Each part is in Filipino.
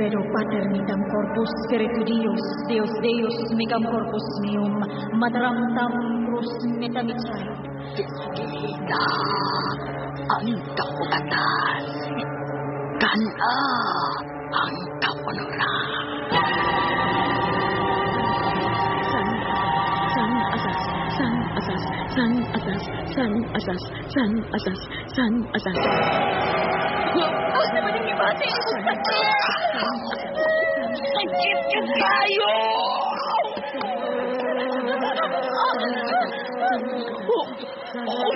Credo Paternitam Corpus Spiritudius, Deus Deus mecam corpus meum, Materam tam crus metamitsai. Kita ang kaugatan. Kana ang kapunuran. San asas. Huwag naman ang ibati. Sakit ka tayo!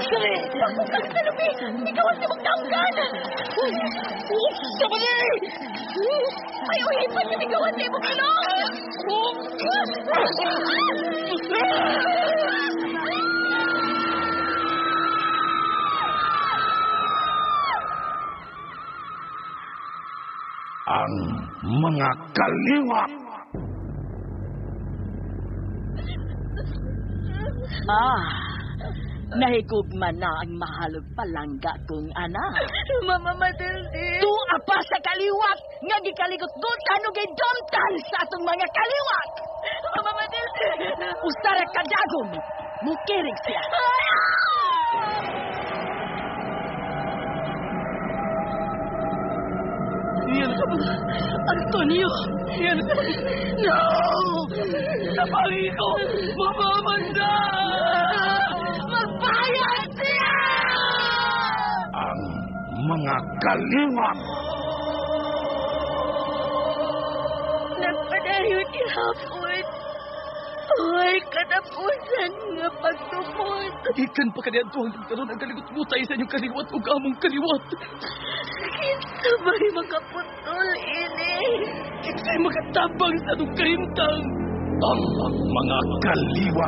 Sorry! Salubi! Ikaw ang timagdanggan! Sama na! Ayaw hipan na ikaw ang timagilong! Ang mga kaliwa. Nahigugman na ang mahalog palangga kong anak. Mama Matilde. Tuwa pa sa kaliwat nga gikaligot-gutan o gidumtan sa atong mga kaliwat. Mama Matilde. Usara ka dagom. Mukirig siya. Yan ka ba? Antonio! Yan ka ba? No! Napali ko! Mamamanda! Magbayad siya! Ang mga kaliwa. Nagpadayon ihapon. Ay, katapusan nga pagtupod. Ikan pa kaniyan to ang karoon ang kaligot-butay sa inyong kaliwat o gamong kaliwat. Kinsa ba'y makaputol ini? Kinsa'y makatabang sa itong kahimtang. Ang mga kaliwa.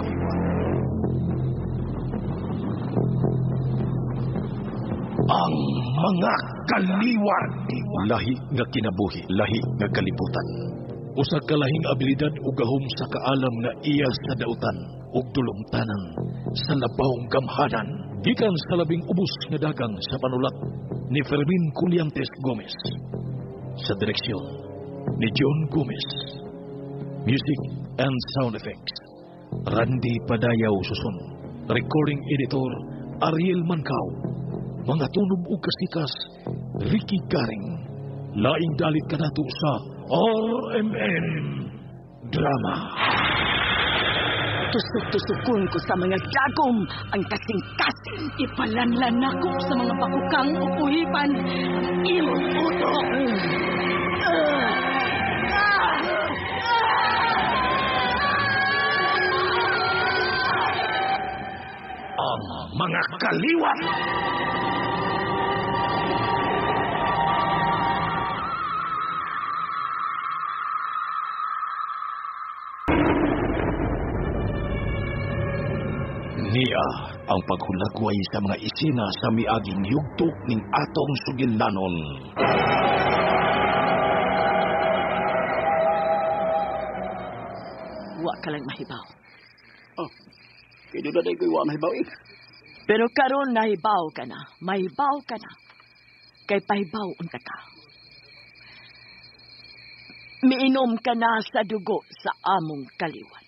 Ang mga kaliwa. Lahi nga kinabuhi, lahi nga kalibutan. Usa ka lahing abilidad ug gahom sa kaalam nga iya sa dautan ug dulumtanan sa labawng gamhanan gikan sa labing ubos nga dagang sa panulat ni Fermin Culiantes Gomez. Sa direksyon ni John Gomez. Music and sound effects Randy Padayaw Susun. Recording editor Ariel Mancao. Mga tunog ug kasikas Ricky Garing. Laing dalit kanato sa RMN Drama. Tusok-tusukon ko sa mga dagom ang kasing-kasing. Ipalanlan ako sa mga bakukang upuhipan. Iluto. Ang mga kaliwa. Niya ang paghulagway sa mga isina sa miaging yugtok ning atong suginlanon. Wa ka lang mahibaw. Oh, kaya doon na ko'y wa mahibaw eh. Pero karon nahibaw ka na. Mahibaw ka na. Kay pahibaw unta ka. Miinom ka na sa dugo sa among kaliwat.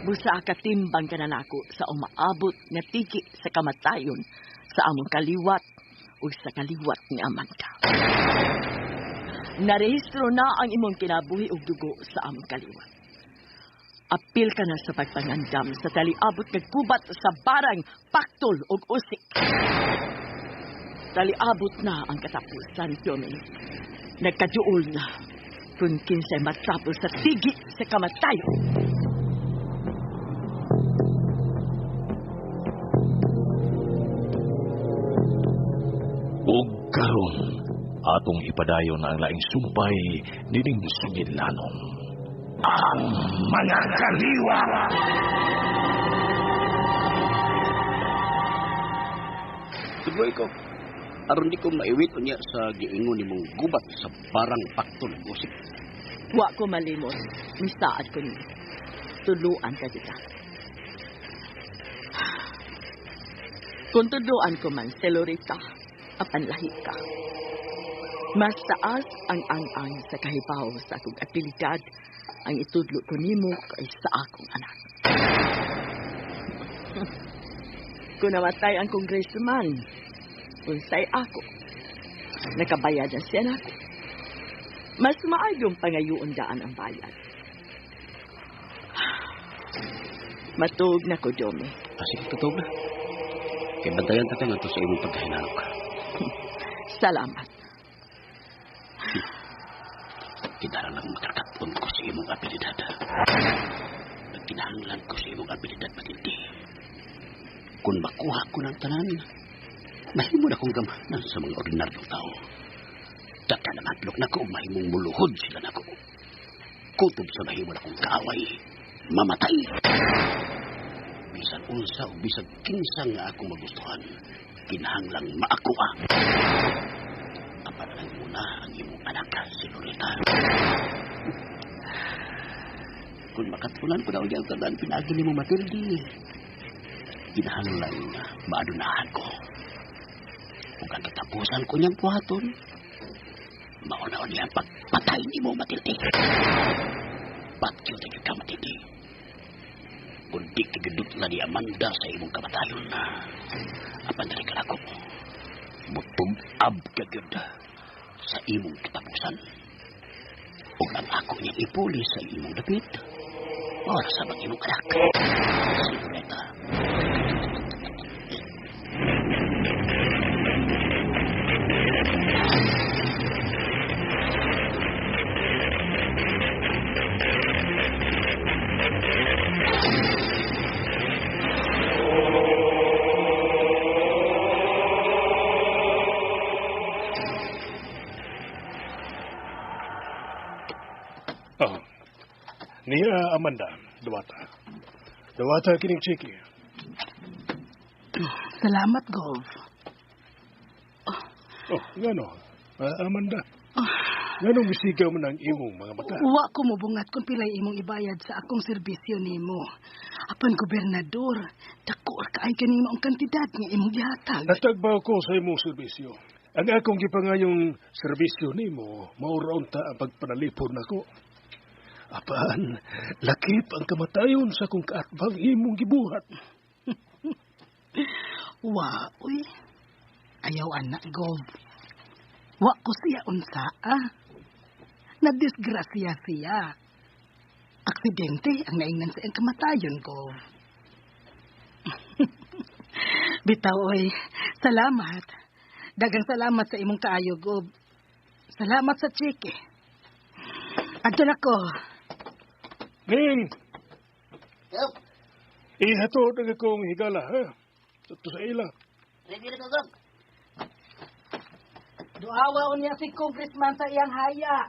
Busa ka timbang ka na nako sa umaabot nga tiki sa kamatayon sa among kaliwat o sa kaliwat ni Amanda. Narehistro na ang imong kinabuhi og dugo sa among kaliwat. Apil ka na sa pagpangandam sa taliabot kag gubat sa barang paktol ug usik. Taliabot na ang katapusan, Dominic. Nagkaduol na kung kinsay matapos sa tigi sa kamatayon. Ug karon atong ipadayon ang laing sumpay nining suginlanon. Ang mga kaliwa. Tuloy ko. Aron di ko maiwit niya sa giingon ni mong gubat sa barang paktol usik. Wa ko malimot. Misaad ko niyo. Tuluan ka kita. Kung tuluan ko man, Selorita, apan lahi ka. Mas taas ang ang sa kahibaw sa akong abilidad ang itudlo ko nimo kaysa akong anak. Kung namatay ang congressman, unsay ako, nakabayad na siya na ako. Mas maayong pangayuon daan ang bayad. Matug na ko, Domi. Sige, totoo na. Kaya bantayan ka nga ito sa imong pagkahinanok. Salamat. Kinahanglan lang makakatun ko sa imong abilidad. Kinahanglan ko sa imong abilidad matindi. Kung makuha ko ng tanan, mahimo na kong gamanan sa mga ordinaryong tao. Daka na matlok na ko, mahimong muluhod sila na ko. Kutob sa mahimo na kong kaaway, mamatay. Bisan unsa o bisan kinsa nga akong magustuhan, kinahanglang maakuha. Kapanalan muna ang imong anak, si Loretta. Kung makatulan ko na ulit ang tandaan, pinagin ni mo, Matilde. Kinahanglan maadunahan ko. Kung ang katapusan ko niyang buhaton, maunaw niya ang pagpatay ni mo, Matilde. Patyo na ka, Matilde. Kung di kagudot na ni Amanda sa imong kamatayon na apan na rin ako. Mutub-ab kagud sa imong katapusan. O ang ako niya ipuli sa imong dapit. O sa mga imong anak. Si Loretta. Niya Amanda, Dawata. Dawata kining chiki. Salamat, Gov. Ngano? Amanda. Nganong misigaw mo ng imong mga mata? Wa ko mubungat kung pilay imong ibayad sa akong serbisyo nimo. Apan gobernador, dako kaay kanimo ang kantidad nga imong gihatag. Natagbaw ko sa imong serbisyo. Ang akong gipangayong serbisyo nimo, mauraon ta ang pagpanalipon nako. Apan, lakip ang kamatayon sa kung kaatbang imong gibuhat. Wa, uy. Ayaw anak, Gov. Wa ko siya unsa, Nadisgrasya siya. Aksidente ang naingnan sa iyang kamatayon, Gov. Bitaw, oy. Salamat. Dagang salamat sa imong kaayo, Gov. Salamat sa chike. Adto na ko. Ning! Yup! Ihato na akong higala, ha? Ito sa ila. Ready na kagab. Duawa niya si Congressman sa iyang haya.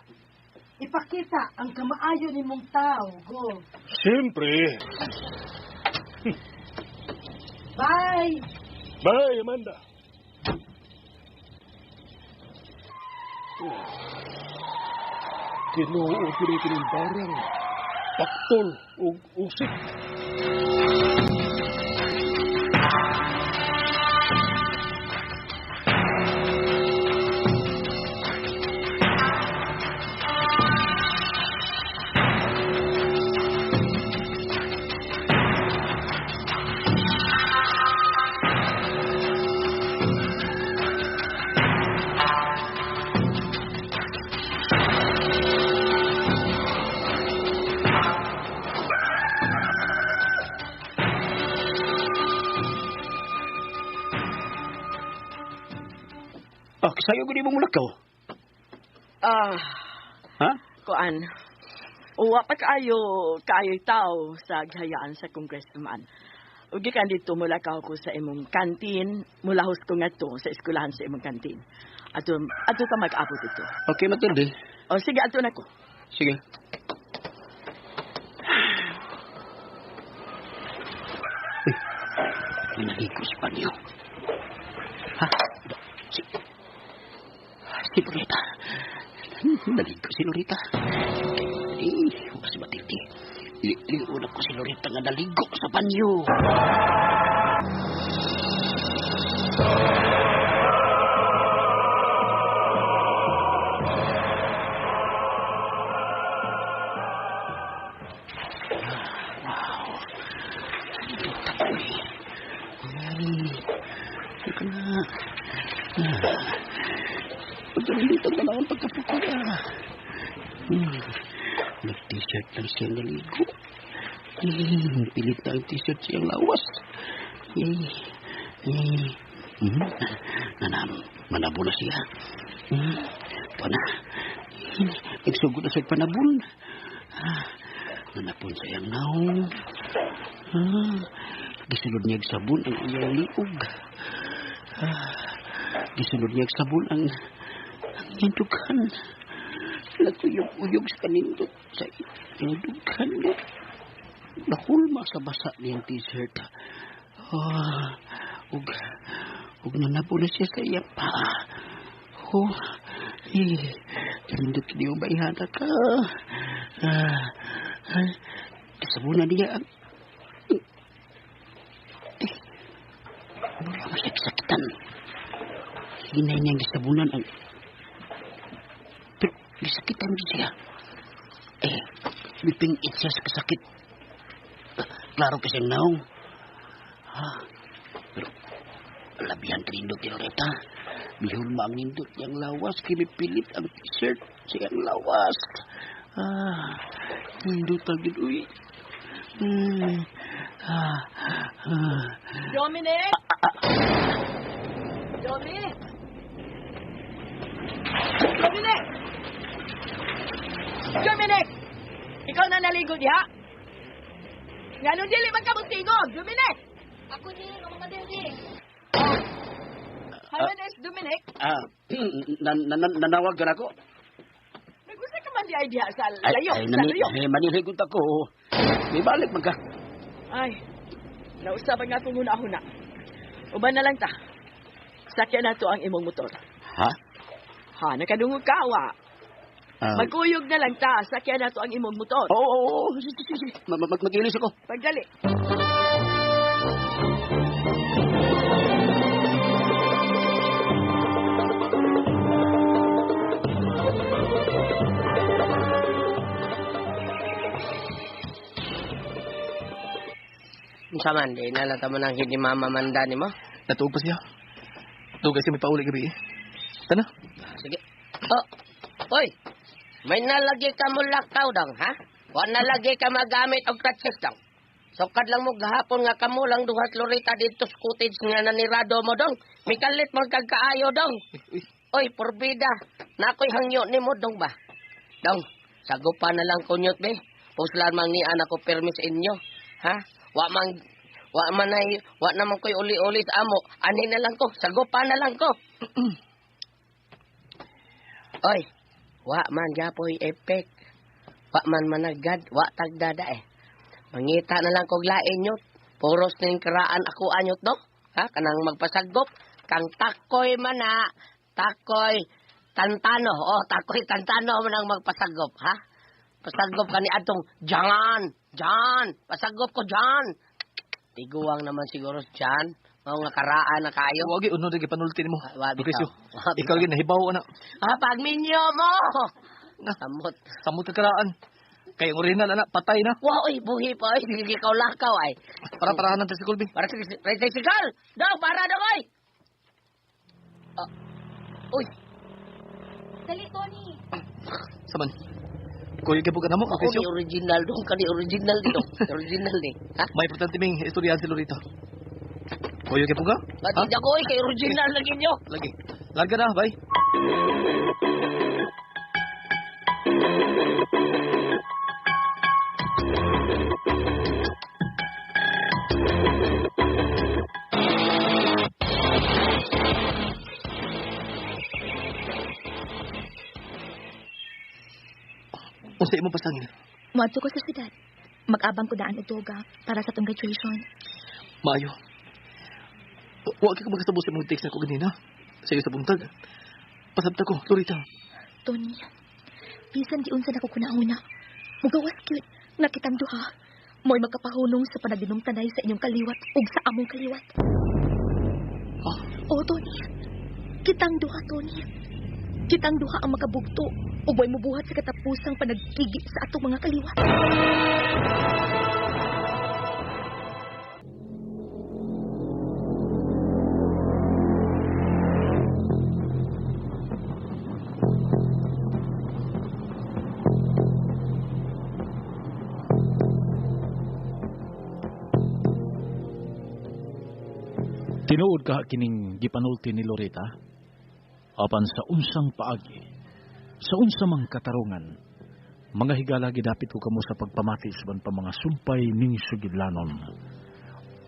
Ipakita ang kamaayo ni mong tao, Gov. Siyempre. Bye! Bye, Amanda. Tinuod ko ng barang. Paktol o usik. Sa'yo ko di mong mulakaw. Ha? Kuan. Uwa pa kaayo tao sa gihayaan sa congressman. Ugi kan dito mulakaw ko sa imong kantin, mulahos ko nga to sa eskwelahan sa imong kantin. Ato ka mag-abot ito. Okay, Matilde. O sige, ato na ko. Sige. Naligo si Panyo. Ha? Si Loretta. Naligo si Loretta. Huwag si Matilde. Liunag ko si Loretta nga naligo sa Panyo. Pagkalitan na lang ang pagkapukuya. Nag-t-shirt lang siyang naligo. Pilit na ang t-shirt siyang lawas. Manabo na siya. Ito na. Nagsugod na siya panabon. Nanapon sa iyang naong. Gisunod niya sabon ang iyang liog. Gisunod niya sabon ang iyang dughan. Naguyog-uyog sa kanindot sa iyang dughan niya. Nahulma sa basa niyang t-shirt. Ug nanabo na siya sa iyang paa. Kanindot niyo ba ihana ka? Kasabunan niya ang... Wala siya kasakitan. Hinay niyang kasabunan ang... Pero kasakitan din siya. Bipingit siya sa kasakit. Klaro kasi naong. Pero labihan kanindot ni Loretta. Bihon mangindot niyang lawas. Kinipilit ang t-shirt siyang lawas. Nindot ang ginuwi. Dominic! Dominic! Dominic! Dominic! Ikaw na naligo diha? Nga nung dili man ka magtingog, Dominic! Ako ni, mamadali. Hi, Manes, Dominic. Nanawag ka na ako. Nagusta ka man di idea sa layo. Manirigot ako. May balik man ka. Ay, nausapan nga kung muna ako na. Uban na lang ta. Sakyan na to ang imong motor. Ha? Nakadungog ka, wa. Magkuyog na lang ta. Sakyan na to ang imong motor. Oo. Sige. Mag-ilis ako. Pagdali. Saman, di nalata mo nang hindi mamamanda ni mo? Natuog pa siya. Tuog kasi may pauli gabi eh. Tana? Sige. Oy! May nalagi ka mo lakaw dong, ha? Wa nalagi ka magamit og touches dong. Sukad lang mo gahapon nga kamo lang duhat Loretta dito sa cottage nga nanirado mo dong. Mikalit mo kagkaayo dong. Oy, porbida. Nakoy hangyo ni mo dong ba? Dong, sagupa na lang kunyot be. Puslan mang ni anak ko permis inyo. Ha? Wa naman ko'y uli-uli sa amo. Ani na lang ko. Sagupa na lang ko. Oy, wa man gapoy epek. Wa man managad. Wa tagdada eh. Mangita na lang kog lain nyo. Puros ning karaan ako anyot do. Ha? Kanang magpasagop. Kang takoy man na. Takoy tantano. Takoy tantano man ang magpasagop. Ha? Pasagop ka ni atong Jan. Pasagop ko Jan. Tiguang naman siguro Jan. Mao nga karaan na kayo. Wagi uno dagi panulti nimo. Bitaw. Ikaw gid nahibaw ana. Pagminyo mo. Samot. Samot ka karaan. Kay original ana patay na. Wow, buhi pa oy. Sige ka lakaw ay. Para-parahanan ta si Colby. Para tricycle. Daw para daw oy. Uy. Dali, Tony. Saman. Kuya kabuka namo Ako ni original dong. Kani original dong. Original ni. Ha? May importante ming istoryahan si Loretta. Kuya kabuka? Pati ako kay original lagi nyo. Lagi. Larga na, bye. Unsa imong pasangil? Muadto ko sa siyudad. Mag-abang ko daan og tuga para sa tong graduation. Maayo. Huwag ka magkasabot sa mga text na ko ganina. Sa iyo sa buntag. Pasabta ko, Loretta. Tony, bisan di unsa na ko kunahuna. Mugawas cute nga kitang duha. Mo'y magkapahunong sa panaginong tanay sa inyong kaliwat ug sa among kaliwat. Oh, Tony. Kitang duha, Tony. Kitang duha ang makabugto ug mo'y mubuhat sa katapusang panagkigi sa atong mga kaliwat. Tinuod ka kining gipanulti ni Loretta, apan sa unsang paagi, sa unsamang katarungan, mga higala gidapit ko kamo sa pagpamati sa pa mga sumpay ning sugidlanon.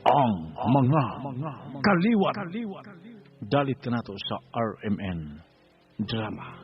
Ang mga kaliwat. Dalit ka nato sa RMN Drama.